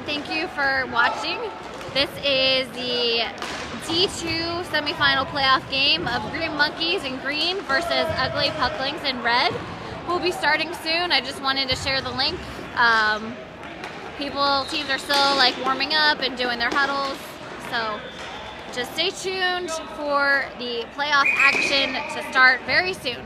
Thank you for watching. This is the D2 semifinal playoff game of Green Monkeys in green versus Ugly Pucklings in red. We'll be starting soon. I just wanted to share the link. Teams are still like warming up and doing their huddles, so just stay tuned for the playoff action to start very soon.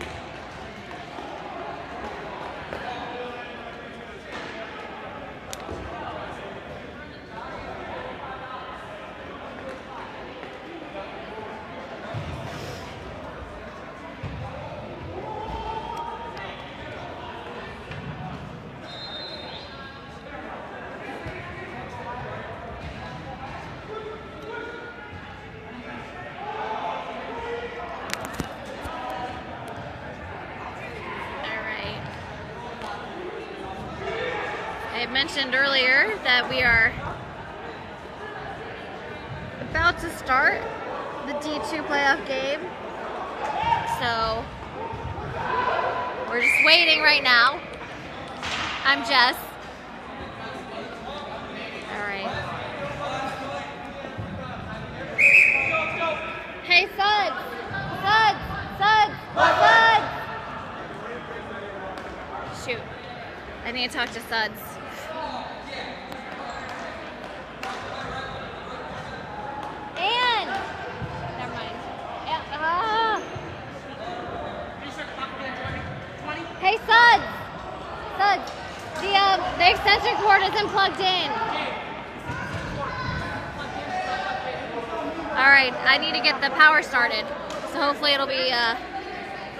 I mentioned earlier that we are about to start the D2 playoff game, so we're just waiting right now. I'm Jess. All right. Hey, Suds! Suds! Suds! Suds! Shoot. I need to talk to Suds. Never mind. Yeah. Hey, Suds! Suds! The extension cord isn't plugged in. Alright, I need to get the power started. So hopefully it'll be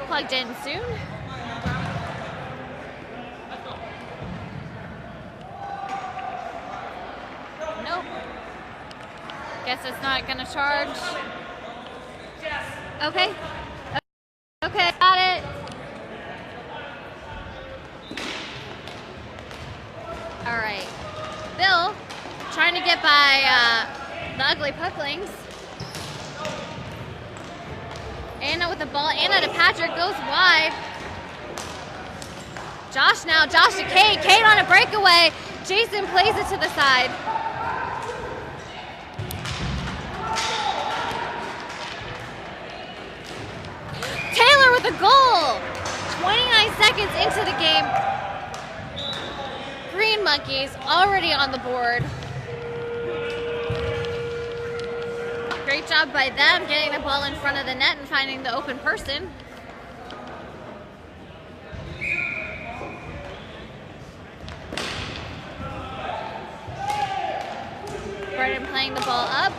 plugged in soon. Nope. Guess it's not gonna charge. Okay. Okay, got it. Alright. Bill, trying to get by the Ugly Pucklings. Anna with the ball. Anna to Patrick, goes wide. Josh now. Josh to Kate. Kate on a breakaway. Jason plays it to the side. Taylor with a goal. 29 seconds into the game. Green Monkeys already on the board. Great job by them getting the ball in front of the net and finding the open person. Brennan playing the ball up.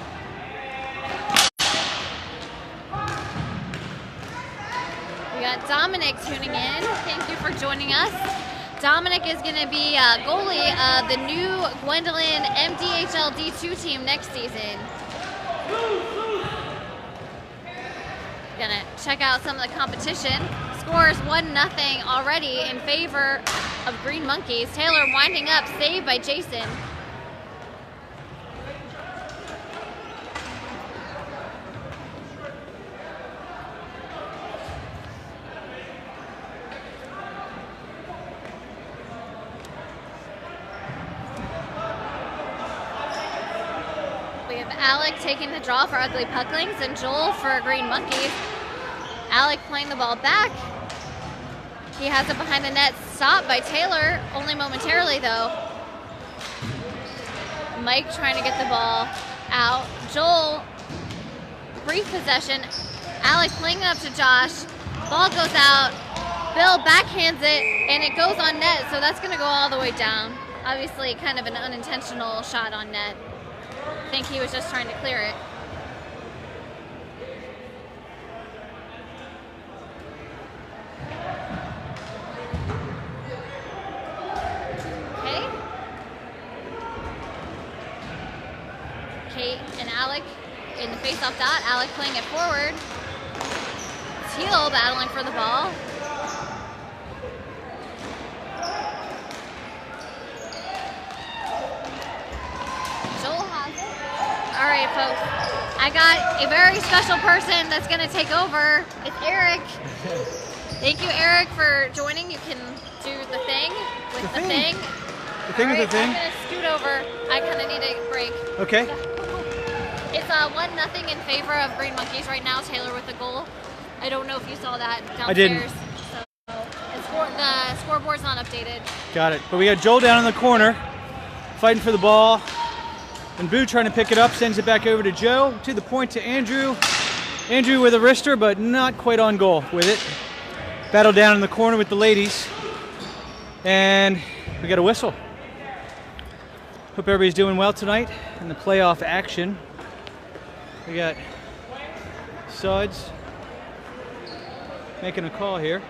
We got Dominic tuning in. Thank you for joining us. Dominic is going to be goalie of the new Gwendolyn MDHL D2 team next season. Gonna check out some of the competition. Scores 1-0 already in favor of Green Monkeys. Taylor winding up, saved by Jason. Alec taking the draw for Ugly Pucklings and Joel for Green Monkeys. Alec playing the ball back. He has it behind the net, stopped by Taylor, only momentarily though. Mike trying to get the ball out. Joel, brief possession. Alec playing it up to Josh. Ball goes out. Bill backhands it and it goes on net, so that's gonna go all the way down. Obviously kind of an unintentional shot on net. I think he was just trying to clear it. Okay. Kate and Alec in the face-off dot. Alec playing it forward. Teal battling for the ball. All right, folks, I got a very special person that's going to take over. It's Eric. Thank you, Eric, for joining. You can do the thing with the thing. The thing is the thing. I'm gonna scoot over. I kind of need a break. Okay. It's 1-0 in favor of Green Monkeys right now. Taylor with the goal. I don't know if you saw that downstairs. I didn't. So the scoreboard's not updated. Got it. But we got Joel down in the corner, fighting for the ball. And Boo trying to pick it up, sends it back over to Joe. To the point to Andrew. Andrew with a wrister, but not quite on goal with it. Battle down in the corner with the ladies. And we got a whistle. Hope everybody's doing well tonight in the playoff action. We got Suds making a call here.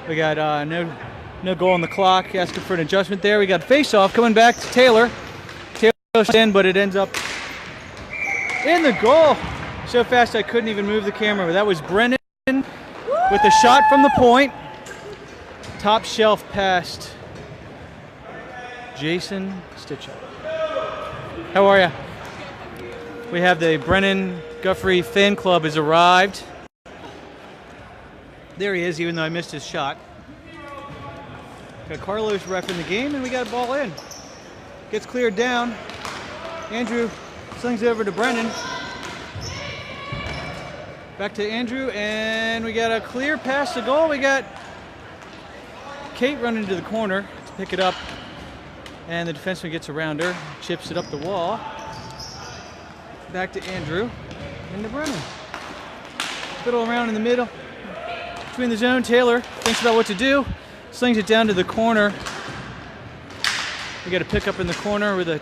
We got no goal on the clock, asking for an adjustment there. We got face-off coming back to Taylor. Taylor goes in, but it ends up in the goal. So fast I couldn't even move the camera. That was Brennan with a shot from the point. Top shelf past Jason Stitcher. How are you? We have the Brennan Guffrey fan club has arrived. There he is, even though I missed his shot. Got Carlos ref in the game, and we got a ball in. Gets cleared down. Andrew slings it over to Brennan. Back to Andrew, and we got a clear pass to goal. We got Kate running to the corner to pick it up, and the defenseman gets around her, chips it up the wall. Back to Andrew, and to Brennan. Fiddle around in the middle. Between the zone, Taylor thinks about what to do. Slings it down to the corner. We got a pick up in the corner with a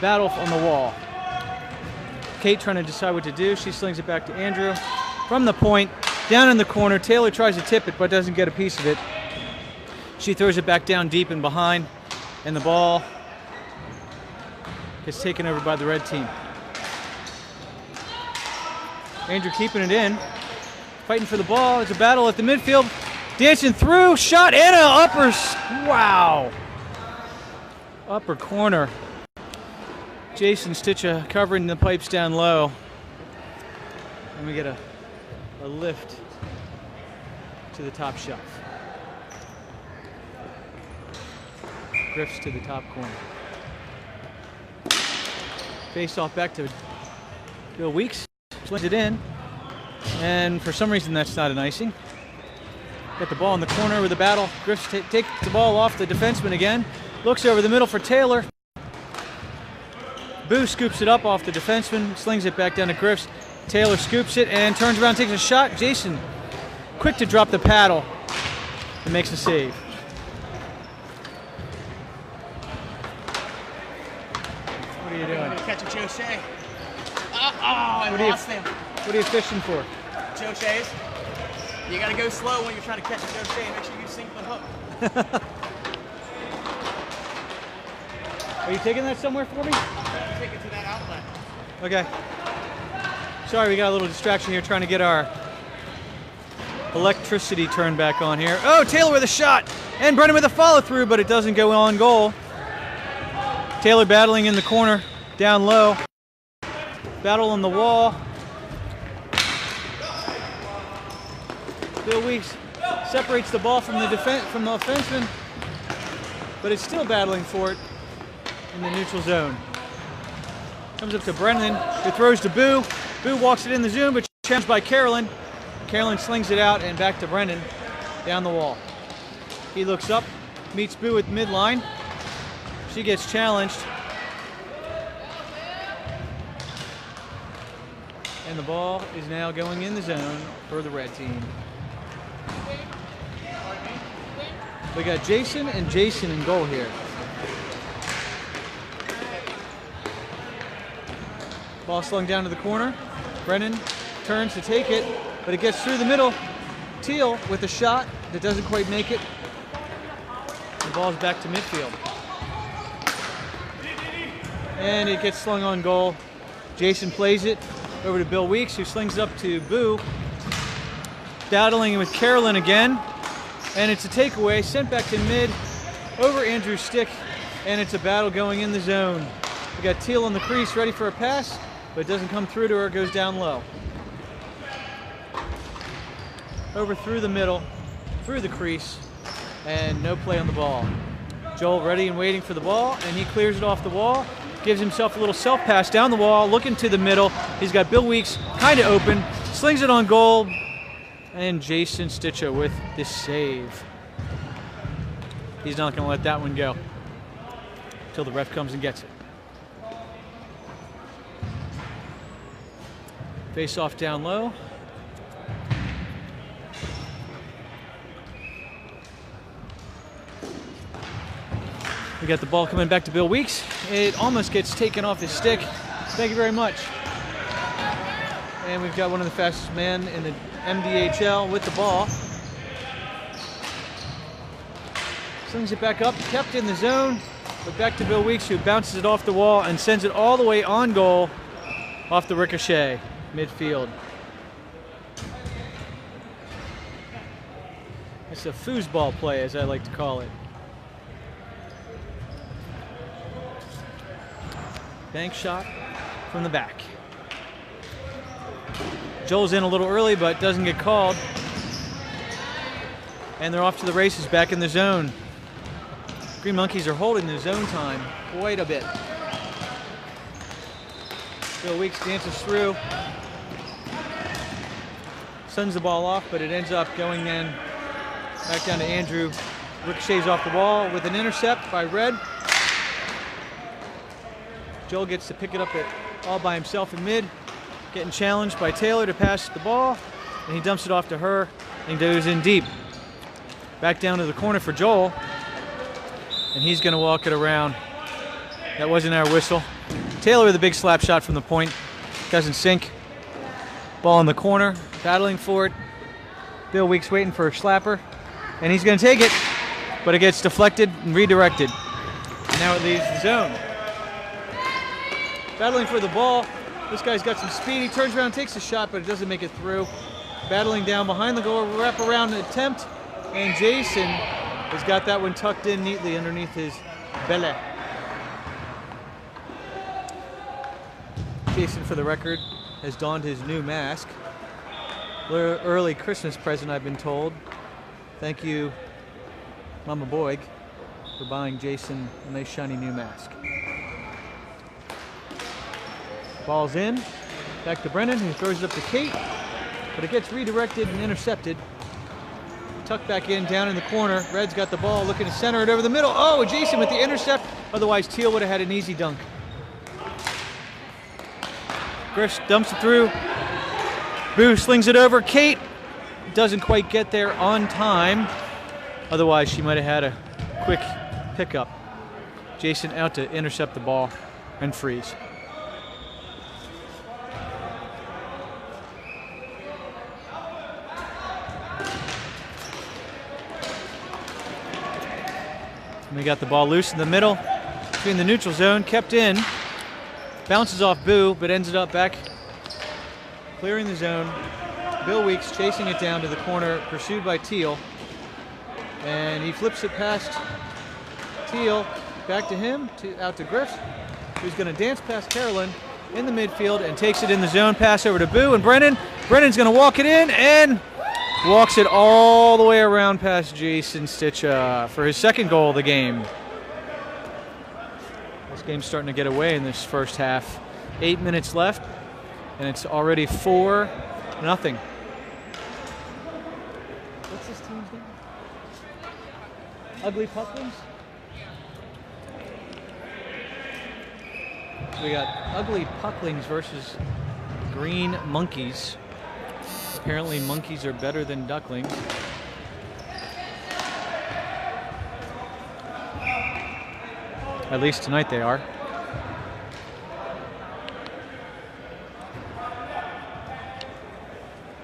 battle on the wall. Kate trying to decide what to do. She slings it back to Andrew. From the point, down in the corner. Taylor tries to tip it, but doesn't get a piece of it. She throws it back down deep and behind, and the ball gets taken over by the red team. Andrew keeping it in. Fighting for the ball. It's a battle at the midfield. Dancing through. Shot and a upper. Wow. Upper corner. Jason Stitcher covering the pipes down low. And we get a lift to the top shelf. Griff's to the top corner. Face off back to Bill Weeks. Slings it in. And for some reason that's not an icing. Got the ball in the corner with a battle. Griffs takes the ball off the defenseman again. Looks over the middle for Taylor. Boo scoops it up off the defenseman, slings it back down to Griffs. Taylor scoops it and turns around, takes a shot. Jason, quick to drop the paddle and makes a save. What are you doing? I'm going to catch a Joe Shea. I lost him. What are you fishing for? Joe Shea's. You got to go slow when you're trying to catch a Joe Shea. Make sure you sink the hook. Are you taking that somewhere for me? I'll take it to that outlet. Okay. Sorry, we got a little distraction here trying to get our electricity turned back on here. Oh, Taylor with a shot! And Brennan with a follow through, but it doesn't go on goal. Taylor battling in the corner, down low. Battle on the wall. Bill Weeks separates the ball from the offenseman, but it's still battling for it in the neutral zone. Comes up to Brennan, who throws to Boo. Boo walks it in the zone, but challenged by Carolyn. Carolyn slings it out and back to Brennan, down the wall. He looks up, meets Boo at midline. She gets challenged. And the ball is now going in the zone for the red team. We got Jason and Jason in goal here. Ball slung down to the corner. Brennan turns to take it, but it gets through the middle. Teal with a shot that doesn't quite make it. The ball's back to midfield. And it gets slung on goal. Jason plays it over to Bill Weeks, who slings it up to Boo. Battling with Carolyn again. And it's a takeaway, sent back to mid, over Andrew's stick, and it's a battle going in the zone. We got Teal on the crease, ready for a pass, but it doesn't come through to her, it goes down low. Over through the middle, through the crease, and no play on the ball. Joel ready and waiting for the ball, and he clears it off the wall. Gives himself a little self pass down the wall, looking to the middle. He's got Bill Weeks kind of open, slings it on goal, and Jason Stitcher with the save. He's not going to let that one go until the ref comes and gets it. Face off down low. We got the ball coming back to Bill Weeks. It almost gets taken off his stick. Thank you very much. And we've got one of the fastest men in the MDHL with the ball. Slings it back up, kept in the zone, but back to Bill Weeks, who bounces it off the wall and sends it all the way on goal off the ricochet, midfield. It's a foosball play, as I like to call it. Bank shot from the back. Joel's in a little early, but doesn't get called. And they're off to the races back in the zone. Green Monkeys are holding the zone time quite a bit. Bill Weeks dances through. Sends the ball off, but it ends up going then back down to Andrew. Ricochets off the wall with an intercept by Red. Joel gets to pick it up all by himself in mid, getting challenged by Taylor to pass the ball, and he dumps it off to her and goes in deep. Back down to the corner for Joel, and he's going to walk it around. That wasn't our whistle. Taylor with a big slap shot from the point. Doesn't sink. Ball in the corner, battling for it. Bill Weeks waiting for a slapper, and he's going to take it, but it gets deflected and redirected. And now it leaves the zone. Battling for the ball. This guy's got some speed. He turns around, takes a shot, but it doesn't make it through. Battling down behind the goal, wrap around attempt, and Jason has got that one tucked in neatly underneath his belly. Jason, for the record, has donned his new mask. Early Christmas present, I've been told. Thank you, Mama Boyd, for buying Jason a nice shiny new mask. Ball's in, back to Brennan, who throws it up to Kate, but it gets redirected and intercepted. Tucked back in, down in the corner. Red's got the ball, looking to center it over the middle. Oh, Jason with the intercept. Otherwise, Teal would have had an easy dunk. Griff dumps it through. Boo slings it over. Kate doesn't quite get there on time. Otherwise, she might have had a quick pickup. Jason out to intercept the ball and freeze. We got the ball loose in the middle between the neutral zone, kept in, bounces off Boo, but ends it up back clearing the zone. Bill Weeks chasing it down to the corner, pursued by Teal, and he flips it past Teal, back to him, out to Griff, who's going to dance past Carolyn in the midfield and takes it in the zone, pass over to Boo and Brennan. Brennan's going to walk it in and walks it all the way around past Jason Stitcher for his second goal of the game. This game's starting to get away in this first half. 8 minutes left, and it's already 4-0. What's this team's name? Ugly Pucklings? We got Ugly Pucklings versus Green Monkeys. Apparently monkeys are better than ducklings. At least tonight they are.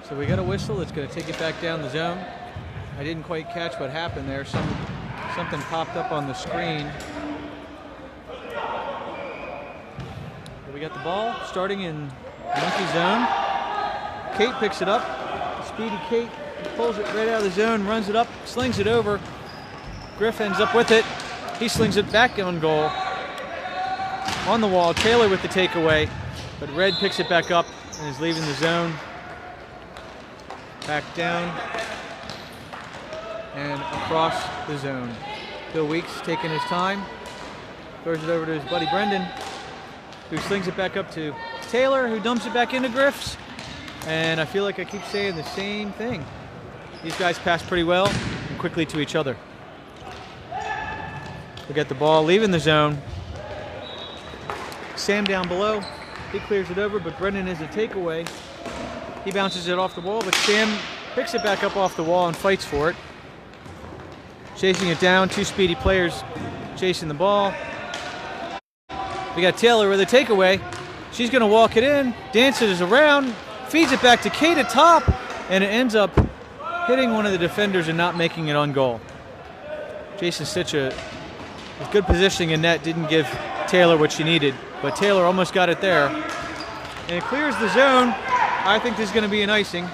So we got a whistle. It's going to take it back down the zone. I didn't quite catch what happened there. Something popped up on the screen. But we got the ball starting in monkey zone. Kate picks it up. Speedy Kate pulls it right out of the zone, runs it up, slings it over. Griff ends up with it. He slings it back on goal. On the wall, Taylor with the takeaway, but Red picks it back up and is leaving the zone. Back down. and across the zone. Bill Weeks taking his time, throws it over to his buddy Brendan, who slings it back up to Taylor, who dumps it back into Griff's. And I feel like I keep saying the same thing. These guys pass pretty well and quickly to each other. We got the ball leaving the zone. Sam down below, he clears it over, but Brendan is a takeaway. He bounces it off the wall, but Sam picks it back up off the wall and fights for it. Chasing it down, two speedy players chasing the ball. We got Taylor with a takeaway. She's gonna walk it in, dances around, feeds it back to Kate at top, and it ends up hitting one of the defenders and not making it on goal. Jason Stitch with good positioning in net didn't give Taylor what she needed, but Taylor almost got it there. And it clears the zone. I think there's gonna be an icing.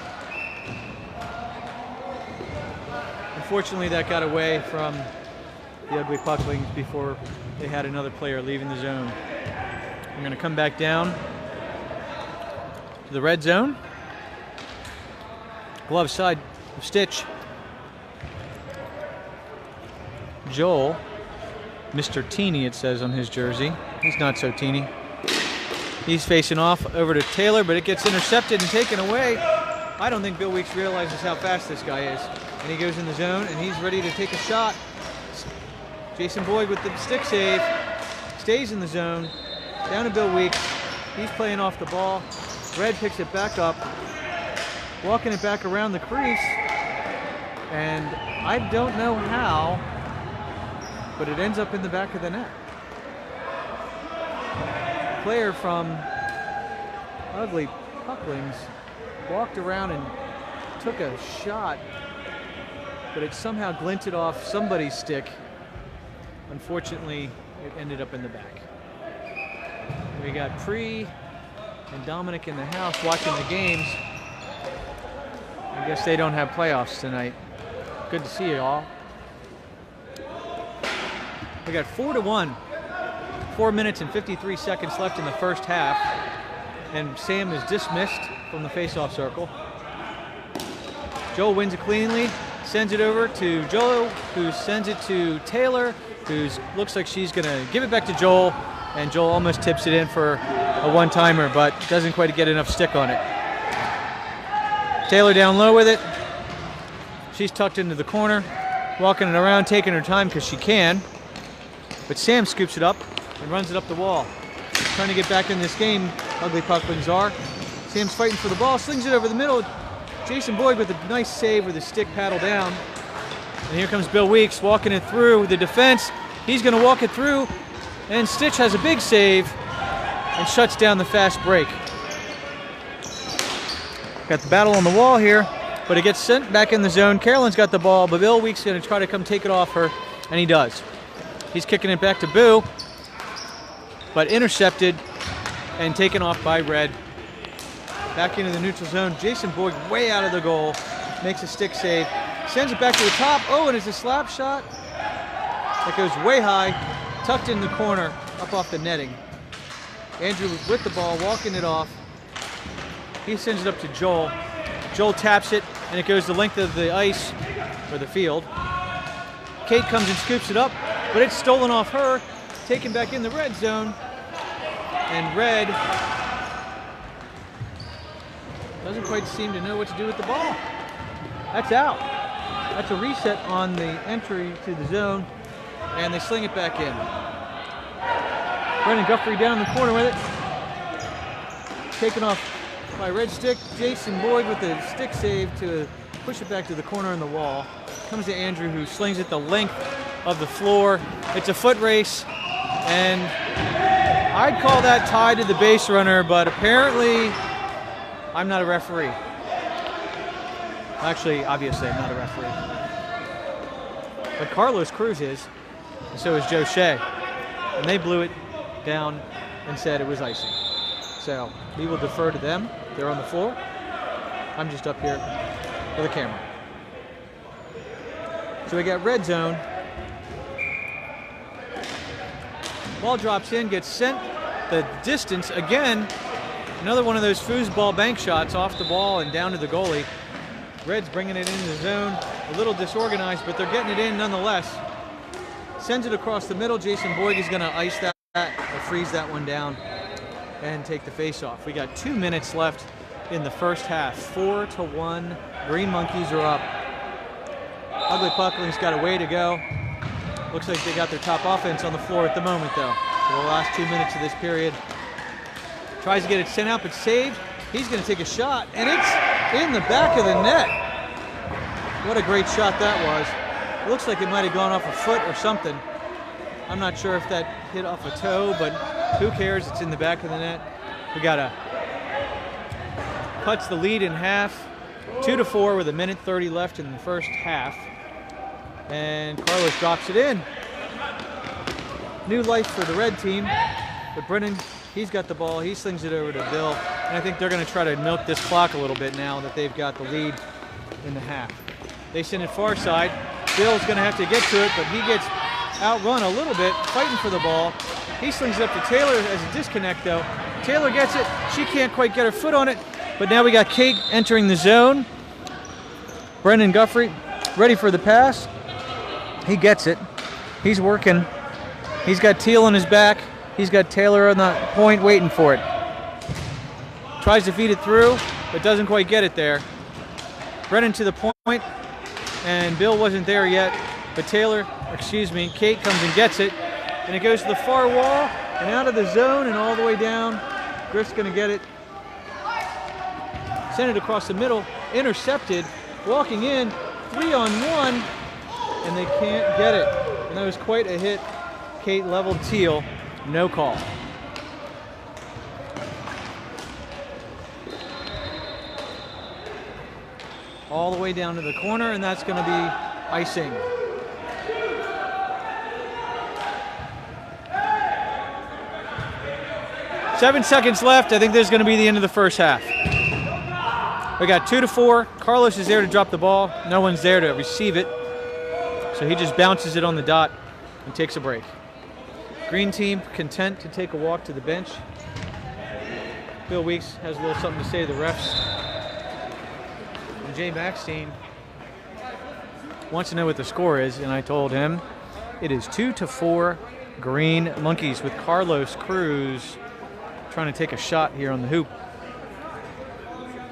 Unfortunately, that got away from the Ugly Pucklings before they had another player leaving the zone. We're gonna come back down to the red zone. Glove side of Stitch. Joel, Mr. Teeny it says on his jersey. He's not so teeny. He's facing off over to Taylor, but it gets intercepted and taken away. I don't think Bill Weeks realizes how fast this guy is. And he goes in the zone, and he's ready to take a shot. Jason Boyd with the stick save. Stays in the zone. Down to Bill Weeks. He's playing off the ball. Red picks it back up. Walking it back around the crease. And I don't know how, but it ends up in the back of the net. Player from Ugly Pucklings walked around and took a shot, but it somehow glinted off somebody's stick. Unfortunately, it ended up in the back. We got Pre and Dominic in the house watching the games. I guess they don't have playoffs tonight. Good to see you all. We got 4-1. 4 minutes and 53 seconds left in the first half. And Sam is dismissed from the face-off circle. Joel wins it cleanly, sends it over to Joel, who sends it to Taylor, who looks like she's gonna give it back to Joel, and Joel almost tips it in for a one-timer, but doesn't quite get enough stick on it. Taylor down low with it. She's tucked into the corner, walking it around, taking her time because she can. But Sam scoops it up and runs it up the wall. Trying to get back in this game, Ugly Pucklings are. Sam's fighting for the ball, slings it over the middle. Jason Boyd with a nice save with his stick paddle down. And here comes Bill Weeks walking it through the defense. He's going to walk it through, and Stitch has a big save and shuts down the fast break. Got the battle on the wall here, but it gets sent back in the zone. Carolyn's got the ball, but Bill Weeks is going to try to come take it off her, and he does. He's kicking it back to Boo, but intercepted and taken off by Red. Back into the neutral zone. Jason Boyd way out of the goal, makes a stick save, sends it back to the top. Oh, and it's a slap shot that goes way high, tucked in the corner, up off the netting. Andrew with the ball, walking it off. He sends it up to Joel. Joel taps it, and it goes the length of the ice, or the field. Kate comes and scoops it up, but it's stolen off her, taken back in the red zone. And Red doesn't quite seem to know what to do with the ball. That's out. That's a reset on the entry to the zone, and they sling it back in. Brendan Guthrie down the corner with it. Taken off by Red Stick. Jason Boyd with the stick save to push it back to the corner on the wall. Comes to Andrew, who slings it the length of the floor. It's a foot race, and I'd call that tied to the base runner, but apparently I'm not a referee. Actually, obviously, I'm not a referee. But Carlos Cruz is, and so is Joe Shea. And they blew it down and said it was icing. So we will defer to them. They're on the floor. I'm just up here with a camera. So we got red zone. Ball drops in, gets sent the distance again. Another one of those foosball bank shots off the ball and down to the goalie. Red's bringing it into the zone. a little disorganized, but they're getting it in nonetheless. Sends it across the middle. Jason Boyd is going to ice that or freeze that one down and take the face-off. We got 2 minutes left in the first half. 4-1. Green Monkeys are up. Ugly Pucklings got a way to go. Looks like they got their top offense on the floor at the moment, though. For the last 2 minutes of this period. Tries to get it sent out, but saved. He's going to take a shot, and it's in the back of the net. What a great shot that was. It looks like it might have gone off a foot or something. I'm not sure if that hit off a toe, but who cares? It's in the back of the net. We got a cuts the lead in half, 2-4 with 1:30 left in the first half. And Carlos drops it in. New life for the red team, but Brennan, he's got the ball. He slings it over to Bill, and I think they're going to try to milk this clock a little bit now that they've got the lead in the half. They send it far side. Bill's going to have to get to it, but he gets outrun a little bit, fighting for the ball. He slings it up to Taylor as a disconnect, though. Taylor gets it. She can't quite get her foot on it, but now we got Kate entering the zone. Brendan Guffrey ready for the pass. He gets it. He's working. He's got Teal on his back. He's got Taylor on the point waiting for it. Tries to feed it through, but doesn't quite get it there. Brennan to the point, and Bill wasn't there yet, but Kate comes and gets it, and it goes to the far wall and out of the zone and all the way down. Griff's gonna get it. Send it across the middle, intercepted, walking in, 3-on-1, and they can't get it. And that was quite a hit. Kate leveled Teal, no call. All the way down to the corner, and that's going to be icing. Seven seconds left. I think this is going to be the end of the first half. We got 2-4. Carlos is there to drop the ball. No one's there to receive it. So he just bounces it on the dot and takes a break. Green team content to take a walk to the bench. Bill Weeks has a little something to say to the refs. And Jay Maxstein wants to know what the score is, and I told him it is 2-4 Green Monkeys with Carlos Cruz trying to take a shot here on the hoop.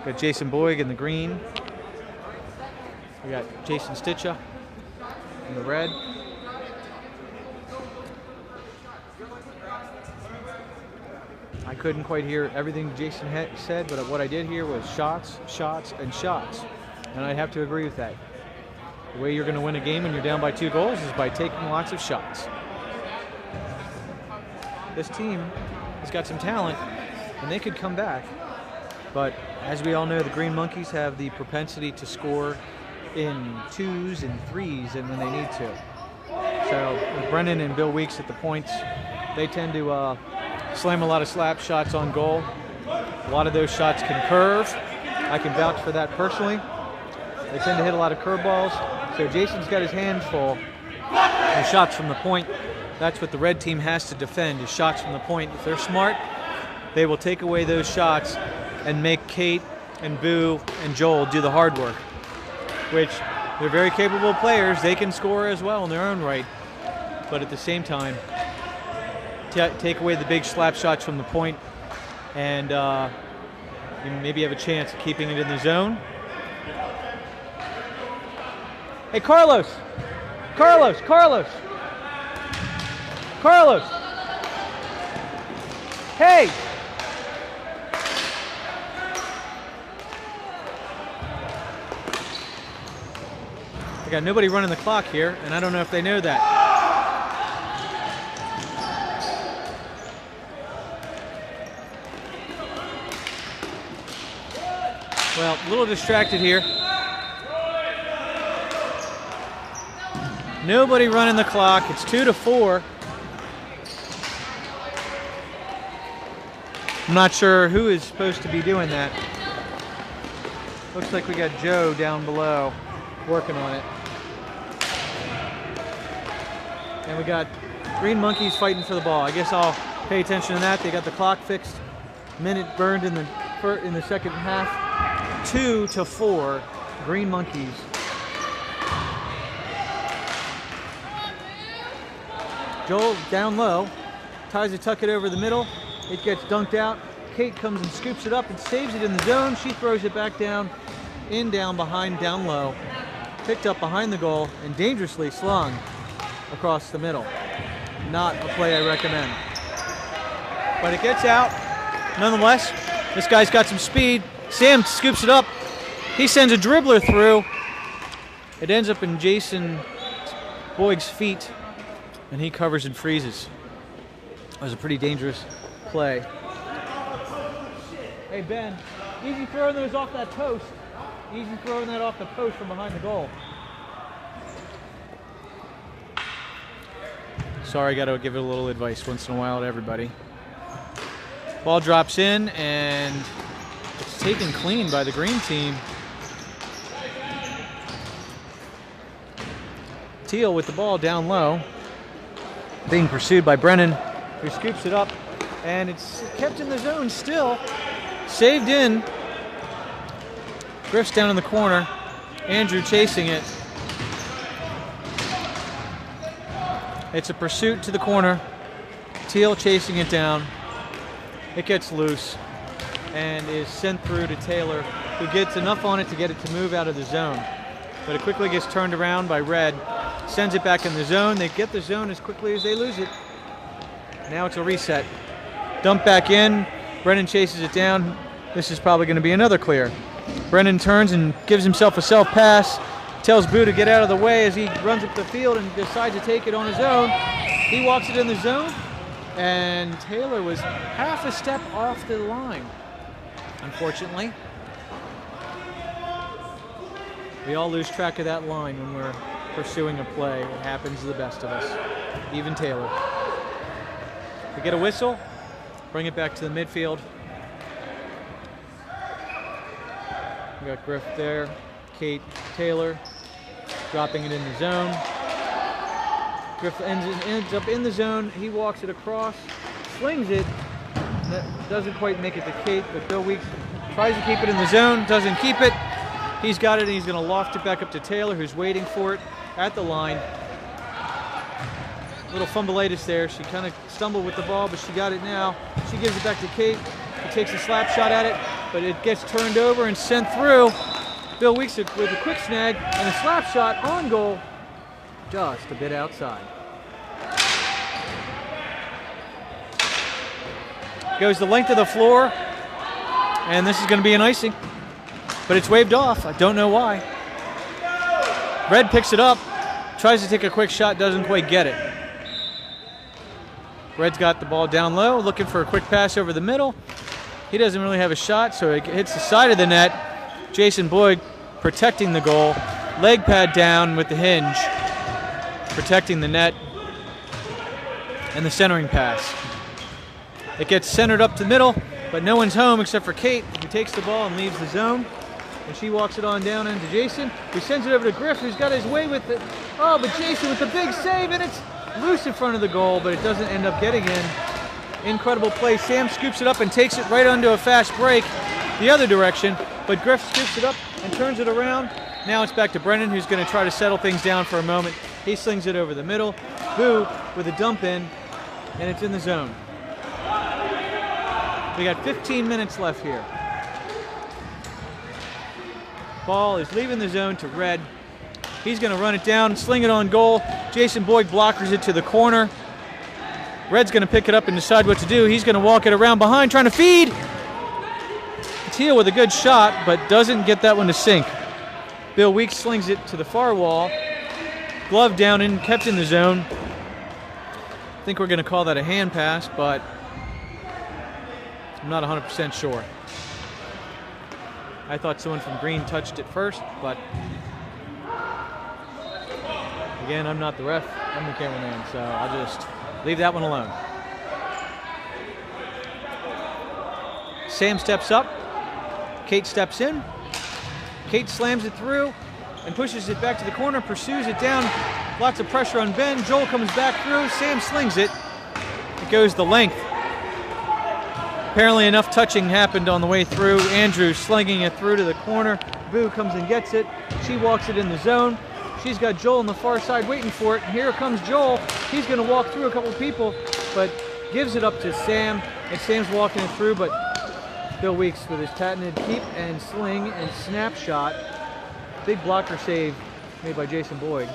Got Jason Boyd in the green. We got Jason Stitcha in the red. I couldn't quite hear everything Jason said, but what I did hear was shots, shots, and shots. And I have to agree with that. The way you're going to win a game when you're down by 2 goals is by taking lots of shots. This team has got some talent, and they could come back. But as we all know, the Green Monkeys have the propensity to score in 2s and 3s and when they need to. So with Brennan and Bill Weeks at the points, they tend to slam a lot of slap shots on goal. A lot of those shots can curve. I can vouch for that personally. They tend to hit a lot of curveballs. So Jason's got his hands full. The shots from the point, that's what the red team has to defend, is shots from the point. If they're smart, they will take away those shots and make Kate and Boo and Joel do the hard work, which they're very capable players. They can score as well in their own right. But at the same time, take away the big slap shots from the point, and you maybe have a chance of keeping it in the zone. Hey, Carlos! Carlos! Carlos! Carlos! Hey! I got nobody running the clock here, and I don't know if they know that. Well, a little distracted here. Nobody running the clock. It's 2-4. I'm not sure who is supposed to be doing that. Looks like we got Joe down below working on it. And we got Green Monkeys fighting for the ball. I guess I'll pay attention to that. They got the clock fixed. Minute burned in the second half. 2-4 Green Monkeys Joel down low, tries to tuck it over the middle. It gets dunked out. Kate comes and scoops it up and saves it in the zone. She throws it back down, down behind, down low. Picked up behind the goal and dangerously slung across the middle. Not a play I recommend. But it gets out. Nonetheless, this guy's got some speed. Sam scoops it up. He sends a dribbler through. It ends up in Jason Boyg's feet, and he covers and freezes. It was a pretty dangerous play. Hey, Ben, easy throwing those off that post. Easy throwing that off the post from behind the goal. Sorry, got to give it a little advice once in a while to everybody. Ball drops in, and it's taken clean by the green team. Teal with the ball down low, being pursued by Brennan, who scoops it up, and it's kept in the zone still. Saved in. Griff's down in the corner. Andrew chasing it. It's a pursuit to the corner. Teal chasing it down. It gets loose and is sent through to Taylor, who gets enough on it to get it to move out of the zone. But it quickly gets turned around by Red. Sends it back in the zone. They get the zone as quickly as they lose it. Now it's a reset. Dump back in. Brennan chases it down. This is probably going to be another clear. Brennan turns and gives himself a self-pass. Tells Boo to get out of the way as he runs up the field and decides to take it on his own. He walks it in the zone, and Taylor was half a step off the line, unfortunately. We all lose track of that line when we're pursuing a play. It happens to the best of us, even Taylor. We get a whistle, bring it back to the midfield. We got Griff there, Kate, Taylor, dropping it in the zone. Griff ends up in the zone. He walks it across, slings it. That doesn't quite make it to Kate, but Bill Weeks tries to keep it in the zone, doesn't keep it. He's got it, and he's going to loft it back up to Taylor, who's waiting for it at the line. Little fumbleitis there. She kind of stumbled with the ball, but she got it now. She gives it back to Kate. She takes a slap shot at it, but it gets turned over and sent through. Bill Weeks with a quick snag and a slap shot on goal, just a bit outside. Goes the length of the floor, and this is going to be an icing, but it's waved off. I don't know why. Red picks it up, tries to take a quick shot, doesn't quite get it. Red's got the ball down low, looking for a quick pass over the middle. He doesn't really have a shot, so it hits the side of the net. Jason Boyd protecting the goal. Leg pad down with the hinge, protecting the net. And the centering pass. It gets centered up to the middle, but no one's home except for Kate, who takes the ball and leaves the zone. And she walks it on down into Jason, who sends it over to Griff, who's got his way with it. Oh, but Jason with the big save, and it's loose in front of the goal, but it doesn't end up getting in. Incredible play. Sam scoops it up and takes it right onto a fast break the other direction, but Griff scoops it up and turns it around. Now it's back to Brennan, who's going to try to settle things down for a moment. He slings it over the middle. Boo with a dump in, and it's in the zone. We got 15 minutes left here. Ball is leaving the zone to Red. He's going to run it down, sling it on goal. Jason Boyd blockers it to the corner. Red's going to pick it up and decide what to do. He's going to walk it around behind, trying to feed. Teal with a good shot, but doesn't get that one to sink. Bill Weeks slings it to the far wall. Glove down and kept in the zone. I think we're going to call that a hand pass, but I'm not 100% sure. I thought someone from green touched it first, but again, I'm not the ref. I'm the cameraman, so I'll just leave that one alone. Sam steps up. Kate steps in. Kate slams it through and pushes it back to the corner, pursues it down. Lots of pressure on Ben. Joel comes back through. Sam slings it. It goes the length. Apparently enough touching happened on the way through. Andrew slinging it through to the corner. Boo comes and gets it. She walks it in the zone. She's got Joel on the far side waiting for it. Here comes Joel. He's going to walk through a couple people, but gives it up to Sam, and Sam's walking it through, but Bill Weeks with his patented keep and sling and snapshot. Big blocker save made by Jason Boyd,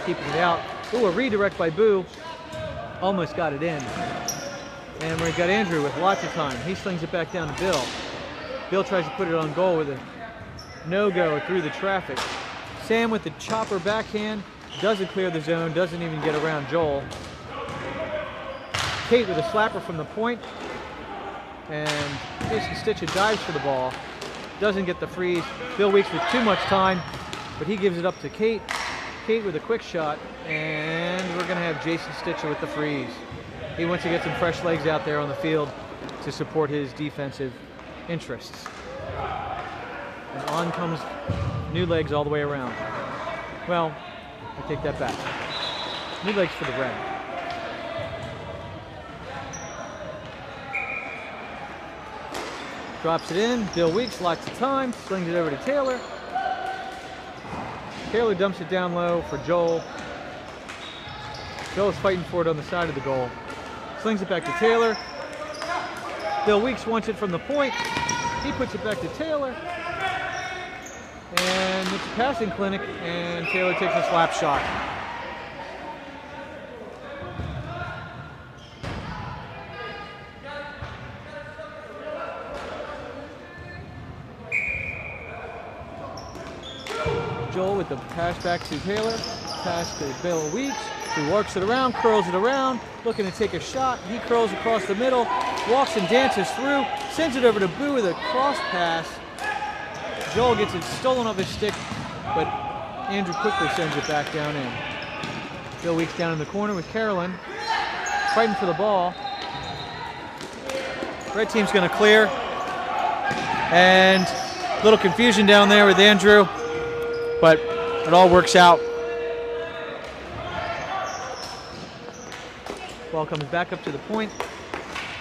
keeping it out. Ooh, a redirect by Boo. Almost got it in. And we've got Andrew with lots of time. He slings it back down to Bill. Bill tries to put it on goal with a no-go through the traffic. Sam with the chopper backhand, doesn't clear the zone, doesn't even get around Joel. Kate with a slapper from the point, and Jason Stitcher dives for the ball, doesn't get the freeze. Bill Weeks with too much time, but he gives it up to Kate. Kate with a quick shot, and we're going to have Jason Stitcher with the freeze. He wants to get some fresh legs out there on the field to support his defensive interests. And on comes new legs all the way around. Well, I take that back. New legs for the Red. Drops it in. Bill Weeks, lots of time. Slings it over to Taylor. Taylor dumps it down low for Joel. Joel's fighting for it on the side of the goal. Slings it back to Taylor. Bill Weeks wants it from the point. He puts it back to Taylor. And it's a passing clinic, and Taylor takes a slap shot. Joel with the pass back to Taylor. Pass to Bill Weeks, who works it around, curls it around, looking to take a shot. He curls across the middle, walks and dances through, sends it over to Boo with a cross pass. Joel gets it stolen off his stick, but Andrew quickly sends it back down in. Bill Weeks down in the corner with Carolyn, fighting for the ball. Red team's going to clear, and a little confusion down there with Andrew, but it all works out. Ball comes back up to the point.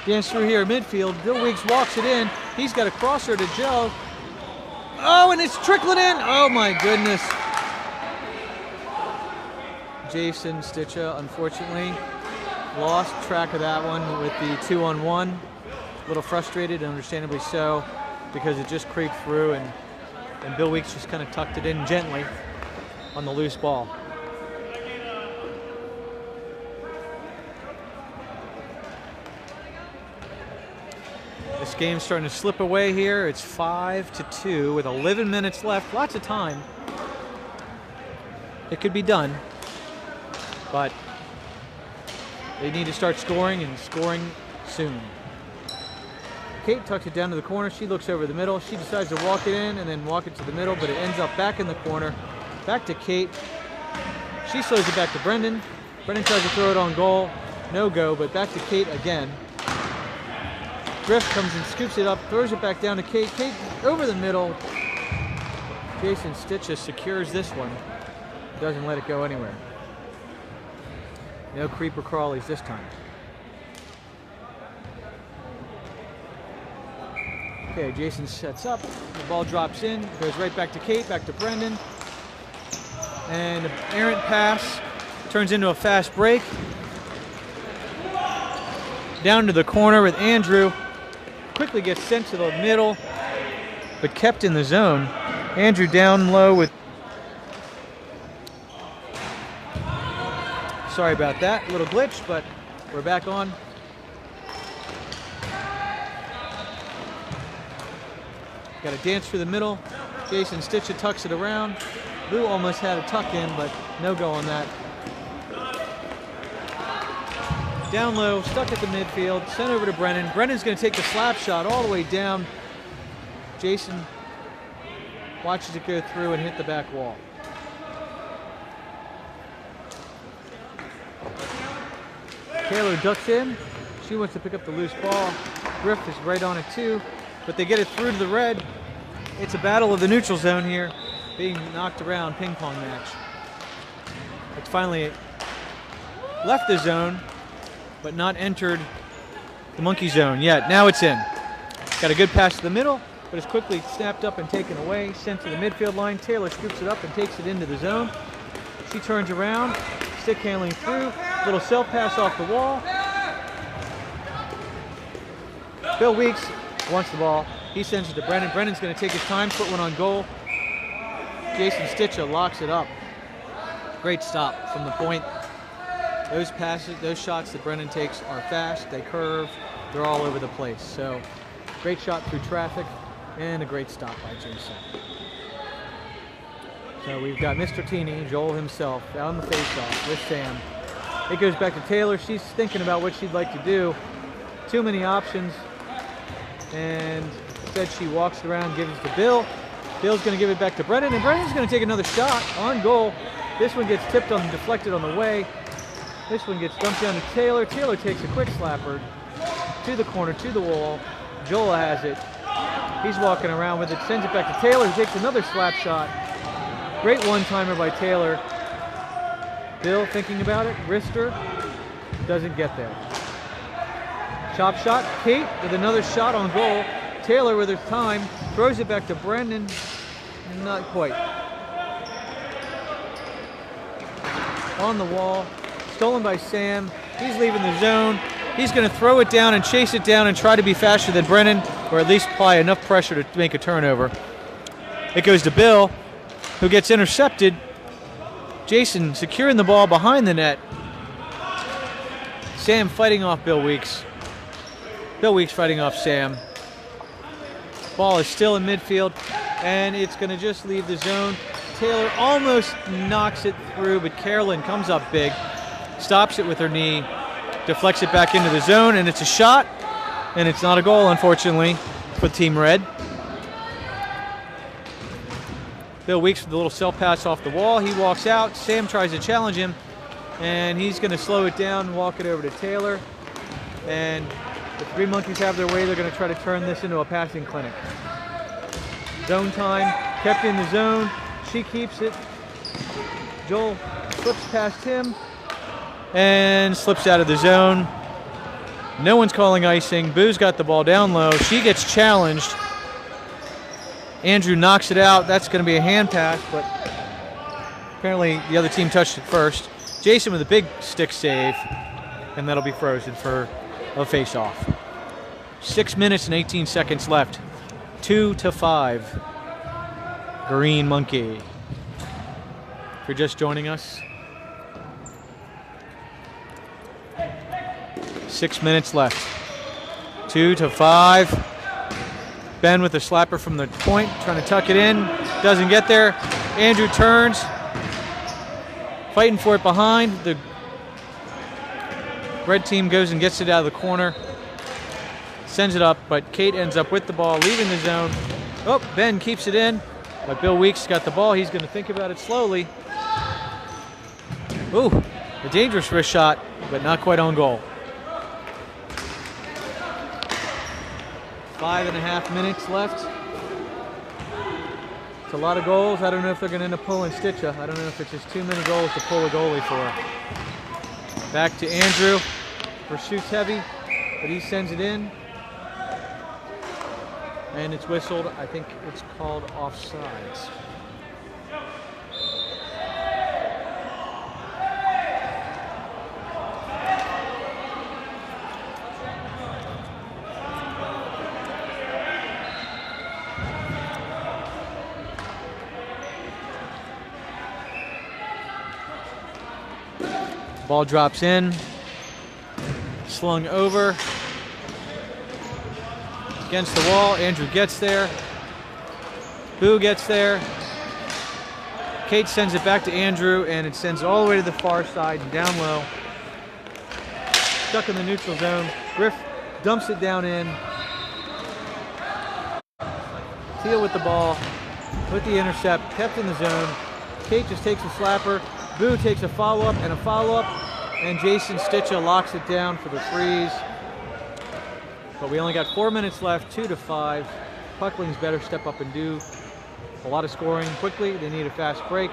Dance through here at midfield. Bill Weeks walks it in. He's got a crosser to Joe. Oh, and it's trickling in. Oh my goodness. Jason Stitcher, unfortunately, lost track of that one with the 2-on-1. A little frustrated, understandably so, because it just creeped through, and Bill Weeks just kind of tucked it in gently on the loose ball. This game's starting to slip away here. It's 5-2 with 11 minutes left. Lots of time. It could be done, but they need to start scoring, and scoring soon. Kate tucks it down to the corner. She looks over the middle. She decides to walk it in and then walk it to the middle, but it ends up back in the corner. Back to Kate. She slows it back to Brendan. Brendan tries to throw it on goal. No go, but back to Kate again. Griff comes and scoops it up, throws it back down to Kate. Kate over the middle. Jason Stitcher secures this one. Doesn't let it go anywhere. No creeper crawlies this time. Okay, Jason sets up. The ball drops in, goes right back to Kate, back to Brendan. And an errant pass turns into a fast break. Down to the corner with Andrew. Quickly gets sent to the middle, but kept in the zone. Andrew down low with... Sorry about that, a little glitch, but we're back on. Got a dance through the middle. Jason Stitcher tucks it around. Lou almost had a tuck in, but no go on that. Down low, stuck at the midfield, sent over to Brennan. Brennan's going to take the slap shot all the way down. Jason watches it go through and hit the back wall. Taylor ducks in. She wants to pick up the loose ball. Griff is right on it too, but they get it through to the red. It's a battle of the neutral zone here, being knocked around ping pong match. It's finally left the zone, but not entered the monkey zone yet. Now it's in. Got a good pass to the middle, but it's quickly snapped up and taken away, sent to the midfield line. Taylor scoops it up and takes it into the zone. She turns around, stick handling through, little self pass off the wall. Bill Weeks wants the ball. He sends it to Brennan. Brennan's going to take his time, put one on goal. Jason Stitcher locks it up. Great stop from the point. Those passes, those shots that Brennan takes are fast, they curve, they're all over the place. So, great shot through traffic and a great stop by Jason. So we've got Mr. Teeny, Joel himself, out on the faceoff with Sam. It goes back to Taylor. She's thinking about what she'd like to do. Too many options. And instead she walks around, gives it to Bill. Bill's going to give it back to Brennan, and Brennan's going to take another shot on goal. This one gets tipped on, deflected on the way. This one gets dumped down to Taylor. Taylor takes a quick slapper to the corner, to the wall. Joel has it. He's walking around with it, sends it back to Taylor, who takes another slap shot. Great one-timer by Taylor. Bill thinking about it, wrister, doesn't get there. Chop shot, Kate with another shot on goal. Taylor with her time, throws it back to Brendan, not quite. On the wall, stolen by Sam. He's leaving the zone. He's going to throw it down and chase it down and try to be faster than Brennan, or at least apply enough pressure to make a turnover. It goes to Bill, who gets intercepted. Jason securing the ball behind the net. Sam fighting off Bill Weeks. Bill Weeks fighting off Sam. Ball is still in midfield, and it's going to just leave the zone. Taylor almost knocks it through, but Carolyn comes up big, stops it with her knee, deflects it back into the zone, and it's a shot, and it's not a goal, unfortunately, for Team Red. Bill Weeks with a little self-pass off the wall. He walks out. Sam tries to challenge him, and he's going to slow it down and walk it over to Taylor. And the Three Monkeys have their way. They're going to try to turn this into a passing clinic. Zone time, kept in the zone. She keeps it. Joel slips past him and slips out of the zone. No one's calling icing. Boo's got the ball down low. She gets challenged. Andrew knocks it out. That's going to be a hand pass, but apparently the other team touched it first. Jason with a big stick save, and that'll be frozen for a face-off. 6 minutes and 18 seconds left. 2-5. Green Monkey. If you're just joining us, 6 minutes left. 2-5. Ben with a slapper from the point, trying to tuck it in. Doesn't get there. Andrew turns. Fighting for it behind. The red team goes and gets it out of the corner. Sends it up, but Kate ends up with the ball, leaving the zone. Oh, Ben keeps it in, but Bill Weeks got the ball. He's going to think about it slowly. Ooh, a dangerous wrist shot, but not quite on goal. 5.5 minutes left. It's a lot of goals. I don't know if they're going to end up pulling Stitcha. I don't know if it's just too many goals to pull a goalie for. Back to Andrew. Pursuit's heavy, but he sends it in. And it's whistled. I think it's called offsides. Ball drops in, slung over, against the wall. Andrew gets there. Boo gets there. Kate sends it back to Andrew, and it sends all the way to the far side and down low. Stuck in the neutral zone. Griff dumps it down in. Teal with the ball, with the intercept, kept in the zone. Kate just takes a slapper. Boo takes a follow-up and a follow-up, and Jason Stitcha locks it down for the freeze. But we only got 4 minutes left, 2-5. Pucklings better step up and do a lot of scoring quickly. They need a fast break.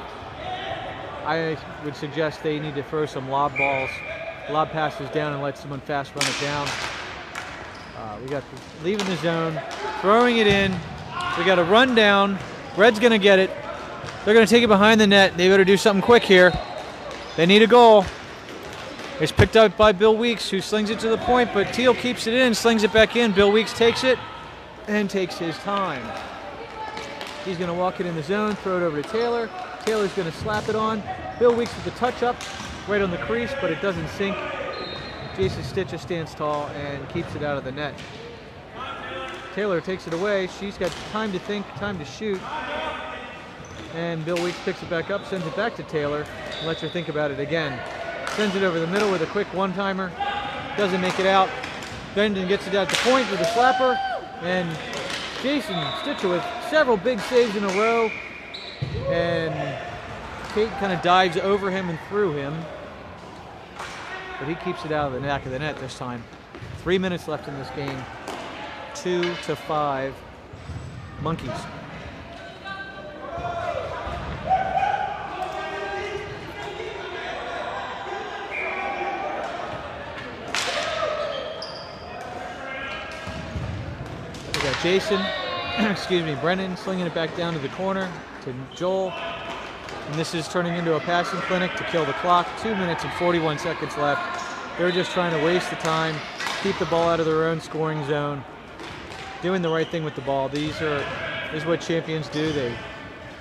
I would suggest they need to throw some lob balls, lob passes down, and let someone fast run it down. We got leaving the zone, throwing it in. We got a run down. Red's going to get it. They're going to take it behind the net. They better do something quick here. They need a goal. It's picked up by Bill Weeks, who slings it to the point, but Teal keeps it in, slings it back in. Bill Weeks takes it and takes his time. He's going to walk it in the zone, throw it over to Taylor. Taylor's going to slap it on. Bill Weeks with the touch up right on the crease, but it doesn't sink. Jason Stitcher stands tall and keeps it out of the net. Taylor takes it away. She's got time to think, time to shoot. And Bill Weeks picks it back up, sends it back to Taylor, and lets her think about it again. Sends it over the middle with a quick one-timer. Doesn't make it out. Brendan gets it out to point with a slapper. And Jason Stitcher with several big saves in a row. And Kate kind of dives over him and through him. But he keeps it out of the back of the net this time. 3 minutes left in this game. 2-5 Monkeys. We got Jason, excuse me, Brennan slinging it back down to the corner to Joel. And this is turning into a passing clinic to kill the clock. 2 minutes and 41 seconds left. They're just trying to waste the time, keep the ball out of their own scoring zone, doing the right thing with the ball. This is what champions do. They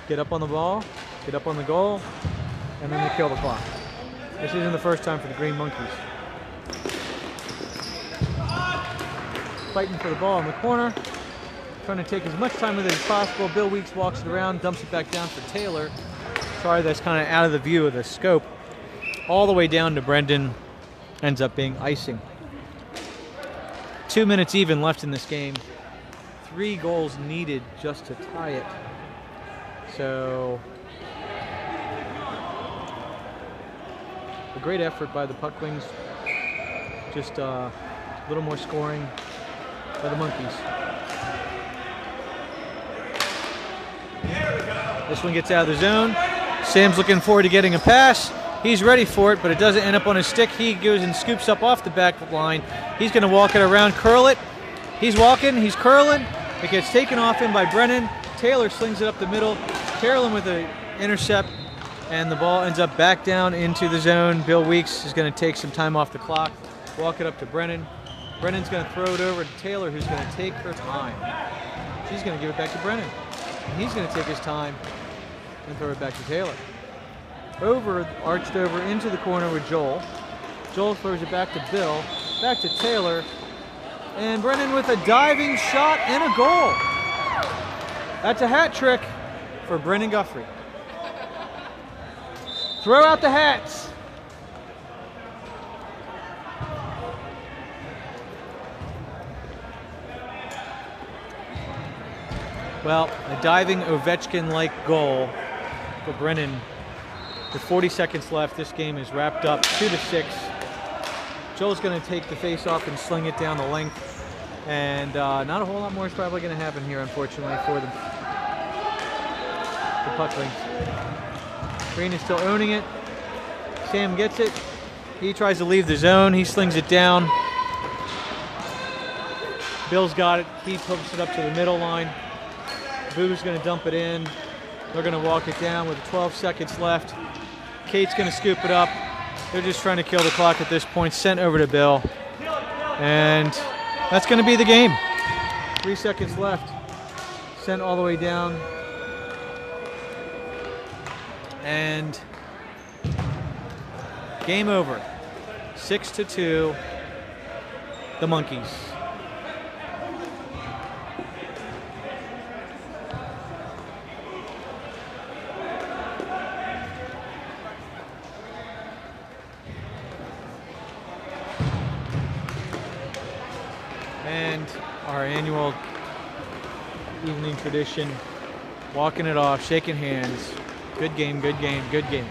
get up on the ball, get up on the goal, and then they kill the clock. This isn't the first time for the Green Monkeys. Fighting for the ball in the corner, trying to take as much time with it as possible. Bill Weeks walks it around, dumps it back down for Taylor. Sorry, that's kind of out of the view of the scope. All the way down to Brendan, ends up being icing. 2 minutes even left in this game. 3 goals needed just to tie it. So, a great effort by the Pucklings. Just a little more scoring by the Monkeys. This one gets out of the zone. Sam's looking forward to getting a pass. He's ready for it, but it doesn't end up on his stick. He goes and scoops up off the back line. He's going to walk it around, curl it. He's walking, he's curling. It gets taken off him by Brennan. Taylor slings it up the middle. Carolyn with an intercept, and the ball ends up back down into the zone. Bill Weeks is going to take some time off the clock, walk it up to Brennan. Brennan's going to throw it over to Taylor, who's going to take her time. She's going to give it back to Brennan. And he's going to take his time and throw it back to Taylor. Arched over into the corner with Joel. Joel throws it back to Bill, back to Taylor, and Brennan with a diving shot and a goal. That's a hat trick for Brennan Guthrie. Throw out the hats. Well, a diving Ovechkin-like goal for Brennan. With 40 seconds left, this game is wrapped up 2-6. Joel's going to take the face off and sling it down the length. And not a whole lot more is probably going to happen here, unfortunately, for the Pucklings. Green is still owning it. Sam gets it. He tries to leave the zone. He slings it down. Bill's got it. He pumps it up to the middle line. Boo's going to dump it in. They're going to walk it down with 12 seconds left. Kate's going to scoop it up. They're just trying to kill the clock at this point. Sent over to Bill. And that's going to be the game. 3 seconds left. Sent all the way down. And game over. 6-2. The Monkeys. And our annual evening tradition, walking it off, shaking hands. Good game, good game, good game.